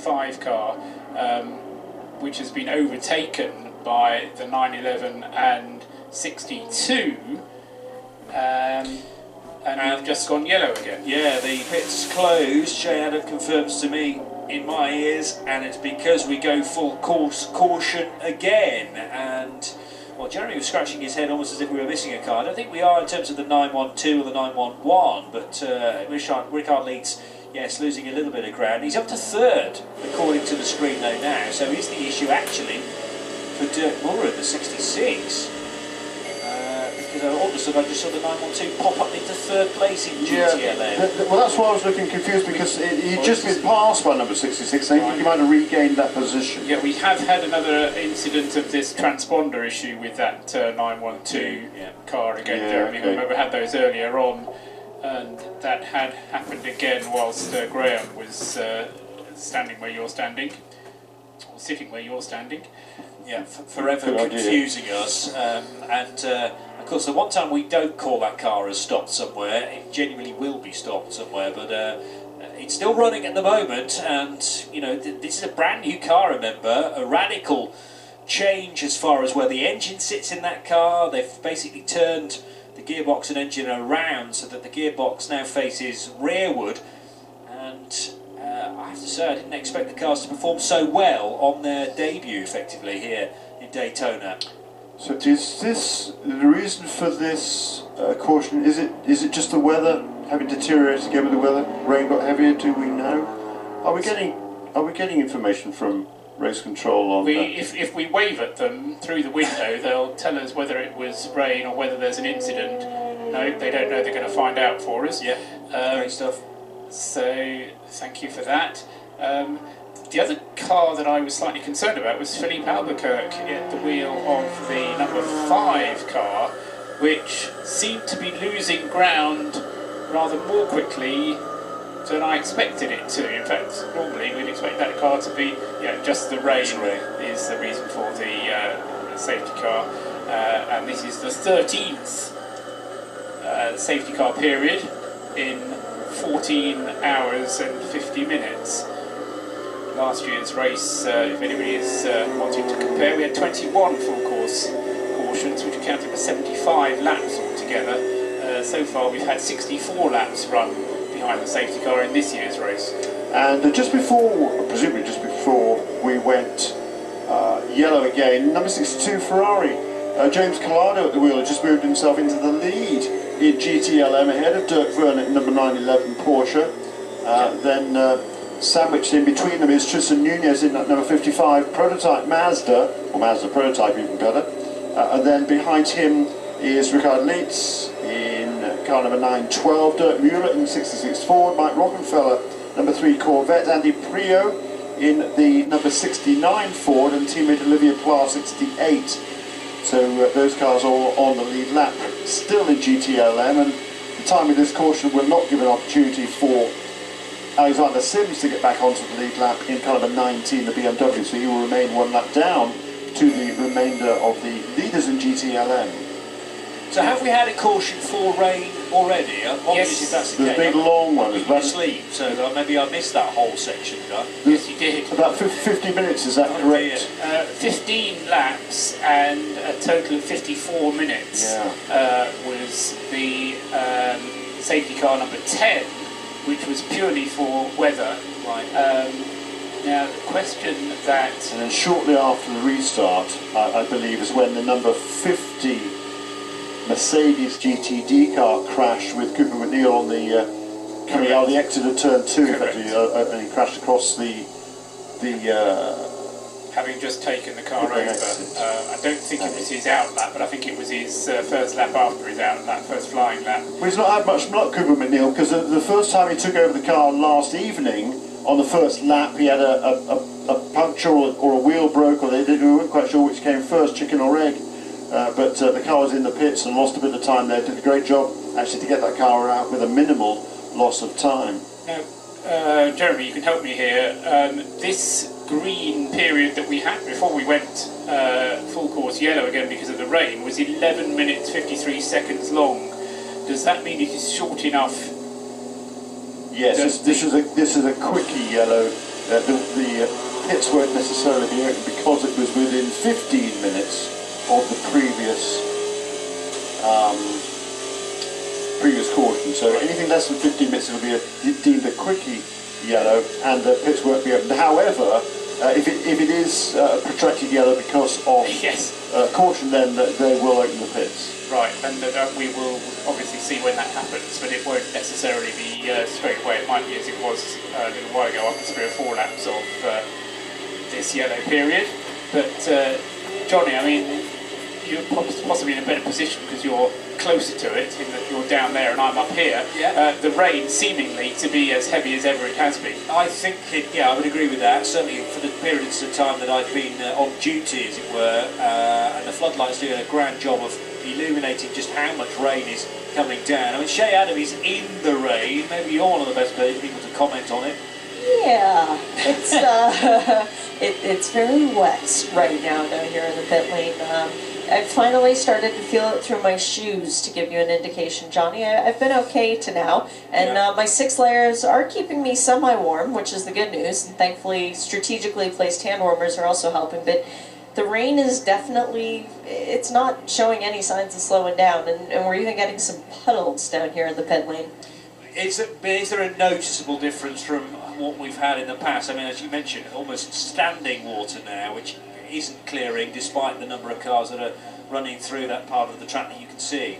65 car, which has been overtaken by the 911 and 62, and we've just gone yellow again. Yeah, the pit's closed. Jay Adam confirms to me in my ears, and it's because we go full course caution again. And well, Jeremy was scratching his head almost as if we were missing a car. I don't think we are in terms of the 912 or the 911, but Ricard leads, yes, losing a little bit of ground. He's up to third, according to the screen though now, so is the issue actually for Dirk Muller in the 66? Because all of a sudden I just saw the 912 pop up into third place in GTLM. Yeah, well, that's why I was looking confused, because he'd just been passed by number 66, and he might have regained that position. Yeah, we have had another incident of this transponder issue with that 912 car again, Jeremy. Okay. Remember, we had those earlier on, and that had happened again whilst Graham was standing where you're standing, or sitting where you're standing. Yeah, forever confusing us, and of course the one time we don't call that car as stopped somewhere, it genuinely will be stopped somewhere, but it's still running at the moment, and you know, this is a brand new car, remember, a radical change as far as where the engine sits in that car. They've basically turned the gearbox and engine around so that the gearbox now faces rearward, and I have to say I didn't expect the cars to perform so well on their debut effectively here in Daytona. So is this the reason for this caution? Is it just the weather having deteriorated again with the weather? Rain got heavier. Do we know? Are we getting information from race control on? If we wave at them through the window, they'll tell us whether it was rain or whether there's an incident. No, they don't know. They're going to find out for us. Yeah, great stuff. So thank you for that. The other car that I was slightly concerned about was Philippe Albuquerque at the wheel of the number 5 car, which seemed to be losing ground rather more quickly than I expected it to. In fact, normally we'd expect that car to be, just the rain is the reason for the safety car, and this is the 13th safety car period in 14 hours and 50 minutes. Last year's race, if anybody is wanting to compare, we had 21 full course cautions, which accounted for 75 laps altogether. So far we've had 64 laps run behind the safety car in this year's race. And just before, presumably just before we went yellow again, number 62 Ferrari, James Collado at the wheel had just moved himself into the lead in GTLM ahead of Dirk Vernon at number 911 Porsche. Then sandwiched in between them is Tristan Nunez in that number 55 prototype Mazda, or Mazda prototype even better. And then behind him is Ricard Leitz in car number 912, Dirk Muller in 66 Ford, Mike Rockenfeller number 3 Corvette, Andy Prio in the number 69 Ford, and teammate Olivier Pla 68. So those cars all on the lead lap, still in GTLM, and the time of this caution will not give an opportunity for Alexander Sims to get back onto the lead lap in car number 19, the BMW, so he will remain one lap down to the remainder of the leaders in GTLM. So have we had a caution for rain already? Yes. If that's the case. The big long one. I sleep, so maybe I missed that whole section. Yes, you did. About 50 minutes, is that correct? 15 laps and a total of 54 minutes was the safety car number 10, which was purely for weather. Right. Now, the question that... And then shortly after the restart, I believe, is when the number 50 Mercedes GTD car crashed with Cooper McNeil on the coming out of the exit of turn 2, and he crashed across the having just taken the car over. I don't think it was his out lap, but I think it was his first lap after his out lap, first flying lap. Well, he's not had much luck, Cooper McNeil, because the first time he took over the car last evening, on the first lap, he had a puncture or a wheel broke, or we weren't quite sure which came first, chicken or egg. But the car was in the pits and lost a bit of time there. Did a great job actually to get that car out with a minimal loss of time. Now, Jeremy, you can help me here. This green period that we had before we went full course yellow again because of the rain was 11 minutes 53 seconds long. Does that mean it is short enough? Yes, this is a quickie yellow the pits won't necessarily be open because it was within 15 minutes of the previous caution. So anything less than 15 minutes will be deemed a quickie yellow, and the pits won't be open. However, if it is protracted yellow because of caution, then they will open the pits. Right, and we will obviously see when that happens, but it won't necessarily be straight away. It might be as it was a little while ago, after 3 or 4 laps of this yellow period. But Johnny, I mean, you're possibly in a better position because you're closer to it, in that you're down there and I'm up here. Yeah. The rain seemingly to be as heavy as ever it has been. I think, I would agree with that. Certainly for the periods of time that I've been on duty, as it were, and the floodlights doing a grand job of illuminating just how much rain is coming down. I mean, Shay Adam is in the rain. Maybe you're one of the best people to comment on it. Yeah, it's it's very wet right now down here in the pit lane. I finally started to feel it through my shoes, to give you an indication, Johnny. I've been okay to now, and my 6 layers are keeping me semi-warm, which is the good news, and thankfully strategically placed hand warmers are also helping, but the rain is definitely, it's not showing any signs of slowing down, and we're even getting some puddles down here in the pit lane. Is there a noticeable difference from what we've had in the past? I mean, as you mentioned, almost standing water now, which isn't clearing despite the number of cars that are running through that part of the track that you can see.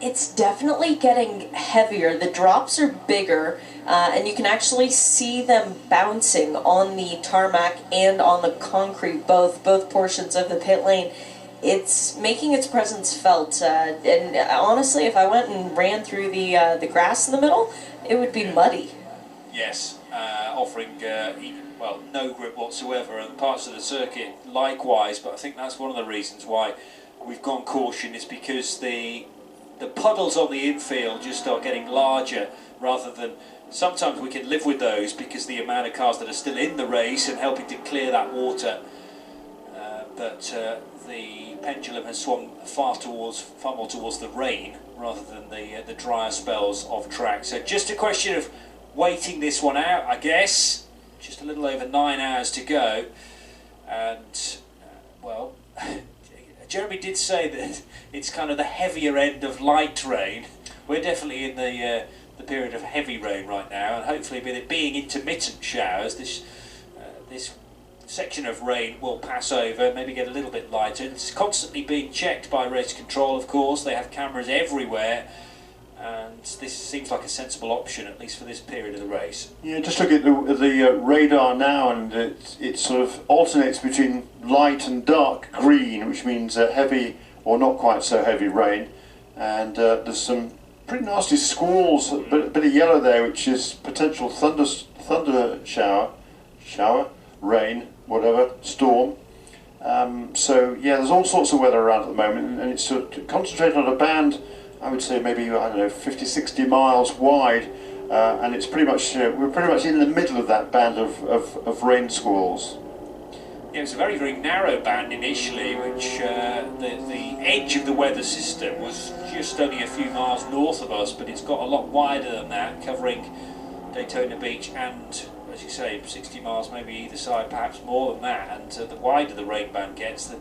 It's definitely getting heavier. The drops are bigger, and you can actually see them bouncing on the tarmac and on the concrete, both portions of the pit lane. It's making its presence felt, and honestly, if I went and ran through the grass in the middle, it would be muddy. Yes, offering no grip whatsoever, and parts of the circuit likewise. But I think that's one of the reasons why we've gone caution, is because the puddles on the infield just start getting larger, rather than, sometimes we can live with those because the amount of cars that are still in the race and helping to clear that water. But the pendulum has swung far more towards the rain rather than the drier spells of track. So just a question of waiting this one out, I guess. Just a little over 9 hours to go, and well, Jeremy did say that it's kind of the heavier end of light rain. We're definitely in the period of heavy rain right now, and hopefully with it being intermittent showers, this section of rain will pass over, maybe get a little bit lighter. It's constantly being checked by race control, of course. They have cameras everywhere, and this seems like a sensible option, at least for this period of the race. Yeah, just look at the radar now, and it sort of alternates between light and dark green, which means heavy or not quite so heavy rain, and there's some pretty nasty squalls, a bit of yellow there, which is potential thunder shower, rain, whatever, storm. So yeah, there's all sorts of weather around at the moment, and it's sort of concentrated on a band, I would say maybe, I don't know, 50-60 miles wide, and it's pretty much, we're pretty much in the middle of that band of rain squalls. Yeah, it was a very, very narrow band initially, which the edge of the weather system was just only a few miles north of us, but it's got a lot wider than that, covering Daytona Beach and, as you say, 60 miles maybe either side, perhaps more than that. And the wider the rain band gets, the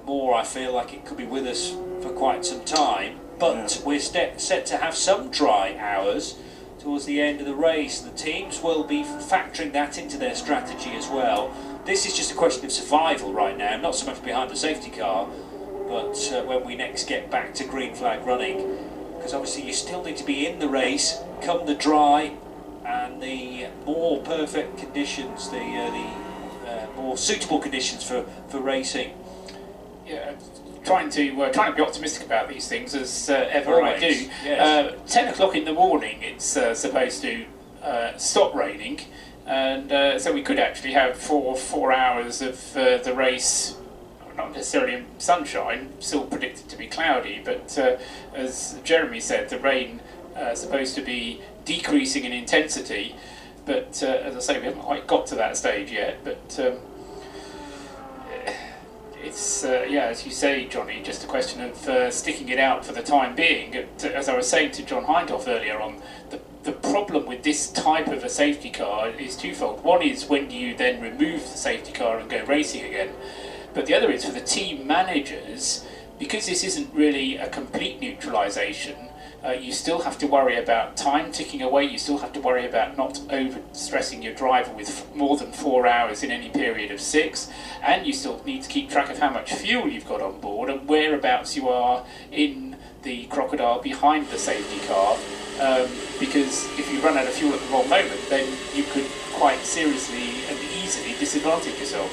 more I feel like it could be with us for quite some time. But we're set to have some dry hours towards the end of the race. The teams will be factoring that into their strategy as well. This is just a question of survival right now, not so much behind the safety car, but when we next get back to green flag running, because obviously you still need to be in the race come the dry and the more perfect conditions, the more suitable conditions for racing. Yeah, trying to be optimistic about these things as ever Always. I do. Yes. 10 o'clock in the morning it's supposed to stop raining, and so we could actually have four hours of the race, not necessarily in sunshine, still predicted to be cloudy, but as Jeremy said, the rain supposed to be decreasing in intensity, but as I say, we haven't quite got to that stage yet, but it's, as you say, Johnny, just a question of sticking it out for the time being. As I was saying to John Hindhoff earlier on, the the problem with this type of a safety car is twofold. One is when you then remove the safety car and go racing again, but the other is for the team managers, because this isn't really a complete neutralisation. You still have to worry about time ticking away, you still have to worry about not over-stressing your driver with more than 4 hours in any period of 6, and you still need to keep track of how much fuel you've got on board and whereabouts you are in the crocodile behind the safety car, because if you run out of fuel at the wrong moment, then you could quite seriously and easily disadvantage yourself.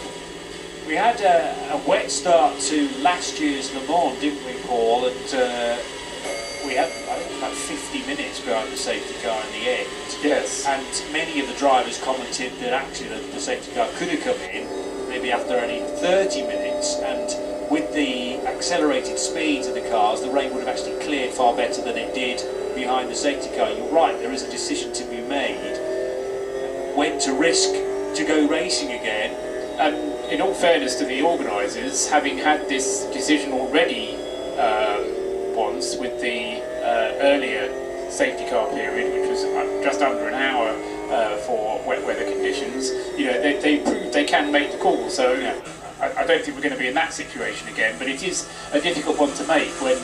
We had a wet start to last year's Le Mans, didn't we, Paul? And we had, I think, about 50 minutes behind the safety car in the end. Yes. And many of the drivers commented that actually the safety car could have come in maybe after only 30 minutes, and with the accelerated speeds of the cars, the rain would have actually cleared far better than it did behind the safety car. You're right, there is a decision to be made when to risk to go racing again. And in all fairness to the organisers, having had this decision already once with the earlier safety car period, which was just under an hour for wet weather conditions, they proved they can make the call. So I don't think we're going to be in that situation again, but it is a difficult one to make when,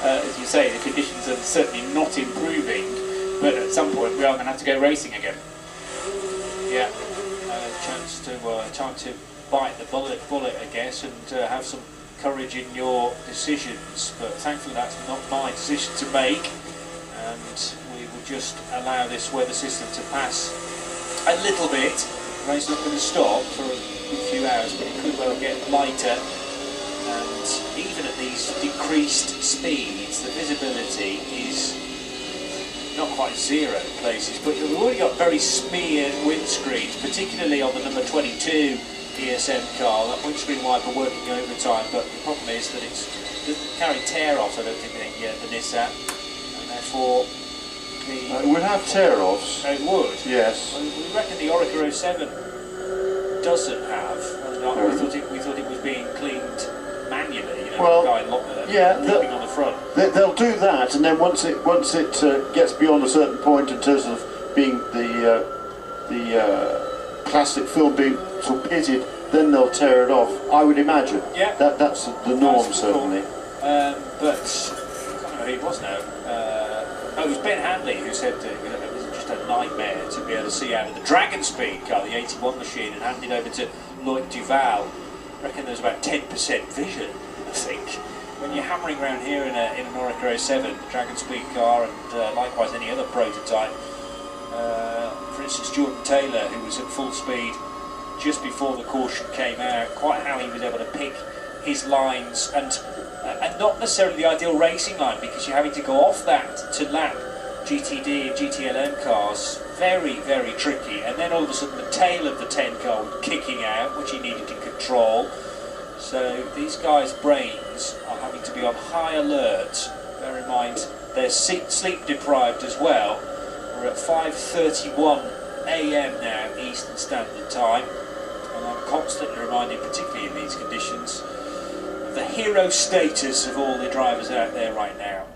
as you say, the conditions are certainly not improving, but at some point we are going to have to go racing again. Yeah, time to bite the bullet, I guess, and have some courage in your decisions. But thankfully, that's not my decision to make, and we will just allow this weather system to pass a little bit. The rain's not going to stop for a few hours, but it could well get lighter. And even at these decreased speeds, the visibility is not quite zero in places, but we've already got very smeared windscreens, particularly on the number 22 ESM car. That windscreen wiper working overtime, but the problem is that it doesn't carry tear-offs, I don't think, the Nissan, and therefore it would have tear-offs. It would? Yes. Well, we reckon the Orica 07 doesn't have. No. We thought it was being cleaned manually, well, leaping on the front. They'll do that, and then once it gets beyond a certain point in terms of being the plastic film being sort of pitted, then they'll tear it off. I would imagine. Yeah. That's the norm, certainly. But I can't remember who it was now. It was Ben Handley who said that it was just a nightmare to be able to see out of the Dragon Speed car, the 81 machine, and hand it over to Loic Duval. I reckon there's about 10% vision, I think. When you're hammering around here in an Orica 07, the Dragon Speed car, and likewise any other prototype. For instance, Jordan Taylor, who was at full speed just before the caution came out, quite how he was able to pick his lines, and not necessarily the ideal racing line, because you're having to go off that to lap GTD and GTLM cars. Very, very tricky. And then all of a sudden the tail of the 10 car was kicking out, which he needed to control. So these guys' brains are having to be on high alert. Bear in mind they're sleep deprived as well. We're at 5:31 AM now, Eastern Standard Time, and I'm constantly reminded, particularly in these conditions, of the hero status of all the drivers out there right now.